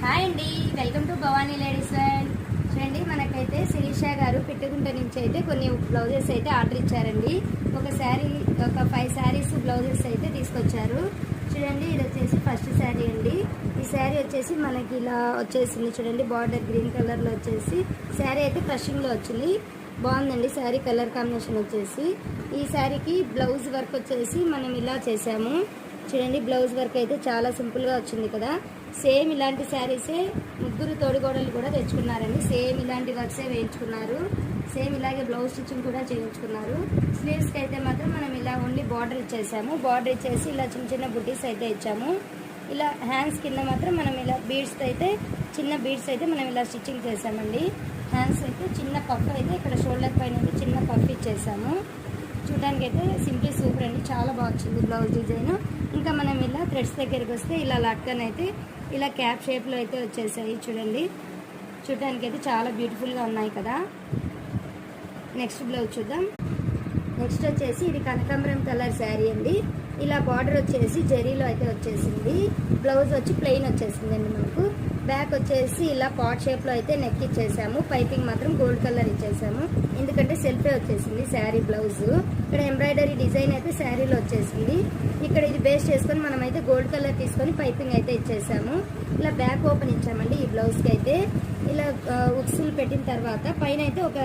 Hi అండి, welcome to Bhavani ladies wear. చూడండి, మనకైతే శిరీష గారు పిట్టుగుంట నుంచి అయితే కొన్ని బ్లౌజెస్ అయితే ఆర్డర్ ఇచ్చారండి. ఒక 5 శారీస్ బ్లౌజెస్ అయితే తీసుకొచ్చారు. చూడండి, ఇది వచ్చేసి ఫస్ట్ శారీ అండి. ఈ శారీ వచ్చేసి మనకి ఇలా వచ్చేసింది. చూడండి, బార్డర్ గ్రీన్ కలర్లో వచ్చేసి శారీ అయితే క్రషింగ్లో వచ్చింది. బాగుందండి శారీ కలర్ కాంబినేషన్ వచ్చేసి. ఈ శారీకి బ్లౌజ్ వర్క్ వచ్చేసి మనం ఇలా చేసాము. చూడండి, బ్లౌజ్ వర్క్ అయితే చాలా సింపుల్గా వచ్చింది కదా. సేమ్ ఇలాంటి శారీసే ముగ్గురు తోడుగోడలు కూడా తెచ్చుకున్నారండి. సేమ్ ఇలాంటి వర్క్సే వేయించుకున్నారు. సేమ్ ఇలాగే బ్లౌజ్ స్టిచ్చింగ్ కూడా చేయించుకున్నారు. స్లీవ్స్కి అయితే మాత్రం మనం ఇలా ఓన్లీ బార్డర్ ఇచ్చేసాము. బార్డర్ ఇచ్చేసి ఇలా చిన్న చిన్న బుటీస్ అయితే ఇచ్చాము. ఇలా హ్యాండ్స్ కింద మాత్రం మనం ఇలా బీడ్స్ అయితే చిన్న బీడ్స్ అయితే మనం ఇలా స్టిచ్చింగ్ చేసామండి. హ్యాండ్స్ అయితే చిన్న పఫ్ అయితే ఇక్కడ షోల్డర్ పైన అయితే చిన్న పఫ్ ఇచ్చేసాము. చూడడానికి అయితే సింప్లీ సూపర్ అండి, చాలా బాగా వచ్చింది బ్లౌజ్ డిజైన్. ఇంకా మనం ఇలా థ్రెడ్స్ దగ్గరికి వస్తే ఇలా లట్కన్ అయితే ఇలా క్యాప్ షేప్లో అయితే వచ్చేసాయి. చూడండి, చూడడానికి అయితే చాలా బ్యూటిఫుల్గా ఉన్నాయి కదా. నెక్స్ట్ బ్లౌజ్ చూద్దాం. నెక్స్ట్ వచ్చేసి ఇది కనకాంబరం కలర్ శారీ అండి. ఇలా బార్డర్ వచ్చేసి జరీలో అయితే వచ్చేసింది. బ్లౌజ్ వచ్చి ప్లెయిన్ వచ్చేసింది అండి. మనకు బ్యాక్ వచ్చేసి ఇలా పాట్ షేప్లో అయితే నెక్ ఇచ్చేసాము. పైపింగ్ మాత్రం గోల్డ్ కలర్ ఇచ్చేసాము, ఎందుకంటే సెల్ఫే వచ్చేసింది శారీ బ్లౌజ్. ఇక్కడ ఎంబ్రాయిడరీ డిజైన్ అయితే శారీలో వచ్చేసింది. ఇక్కడ ఇది బేస్ చేసుకొని మనం అయితే గోల్డ్ కలర్ తీసుకొని పైపింగ్ అయితే ఇచ్చేసాము. ఇలా బ్యాక్ ఓపెన్ ఇచ్చామండి. ఈ బ్లౌజ్కి అయితే ఇలా ఉక్సులు పెట్టిన తర్వాత పైన అయితే ఒక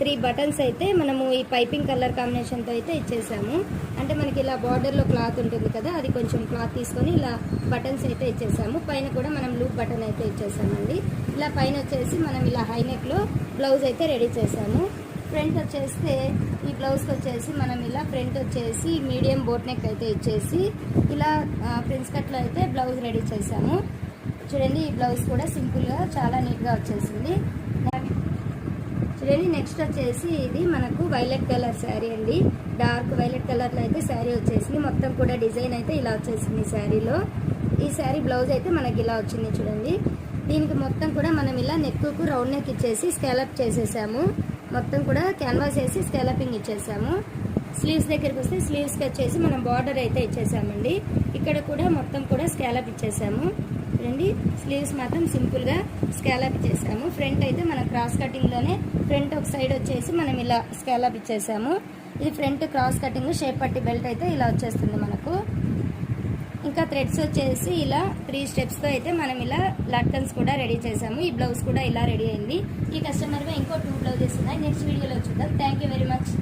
3 బటన్స్ అయితే మనము ఈ పైపింగ్ కలర్ కాంబినేషన్తో అయితే ఇచ్చేసాము. అంటే మనకి ఇలా బార్డర్లో క్లాత్ ఉంటుంది కదా, అది కొంచెం క్లాత్ తీసుకొని ఇలా బటన్స్ అయితే ఇచ్చేసాము. పైన కూడా మనం లూప్ బటన్ అయితే ఇచ్చేసామండి. ఇలా పైన వచ్చేసి మనం ఇలా హై నెక్లో బ్లౌజ్ అయితే రెడీ చేసాము. ఫ్రంట్ వచ్చేస్తే ఈ బ్లౌజ్కి వచ్చేసి మనం ఇలా ఫ్రంట్ వచ్చేసి మీడియం బోట్ నెక్ అయితే ఇచ్చేసి ఇలా ప్రిన్స్ కట్లో అయితే బ్లౌజ్ రెడీ చేసాము. చూడండి, ఈ బ్లౌజ్ కూడా సింపుల్గా చాలా నీట్గా వచ్చేసింది. చూడండి, నెక్స్ట్ వచ్చేసి ఇది మనకు వైలెట్ కలర్ శారీ అండి. డార్క్ వైలెట్ కలర్లో అయితే శారీ వచ్చేసింది. మొత్తం కూడా డిజైన్ అయితే ఇలా వచ్చేసింది శారీలో. ఈ శారీ బ్లౌజ్ అయితే మనకి ఇలా వచ్చింది. చూడండి, దీనికి మొత్తం కూడా మనం ఇలా నెక్కు రౌండ్ నెక్ ఇచ్చేసి స్కాలప్ చేసేసాము. మొత్తం కూడా క్యాన్వాస్ వేసి స్కాలపింగ్ ఇచ్చేసాము. స్లీవ్స్ దగ్గరికి వస్తే స్లీవ్స్కి వచ్చేసి మనం బార్డర్ అయితే ఇచ్చేసామండి. ఇక్కడ కూడా మొత్తం కూడా స్కాలప్ ఇచ్చేసాము. చూడండి, స్లీవ్స్ మాత్రం సింపుల్గా స్కాలప్ ఇచ్చేసాము. ఫ్రంట్ అయితే మన క్రాస్ కటింగ్లోనే ఫ్రంట్ ఒక సైడ్ వచ్చేసి మనం ఇలా స్కాలప్ ఇచ్చేసాము. ఇది ఫ్రంట్ క్రాస్ కటింగ్ షేప్ పట్టి బెల్ట్ అయితే ఇలా వచ్చేస్తుంది మనకు. ఇంకా థ్రెడ్స్ వచ్చేసి ఇలా 3 స్టెప్స్తో అయితే మనం ఇలా లట్కన్స్ కూడా రెడీ చేసాము. ఈ బ్లౌజ్ కూడా ఇలా రెడీ అయింది. ఈ కస్టమర్గా ఇంకో 2 బ్లౌజెస్ ఉన్నాయి. నెక్స్ట్ వీడియోలో చూద్దాం. Thank you very much.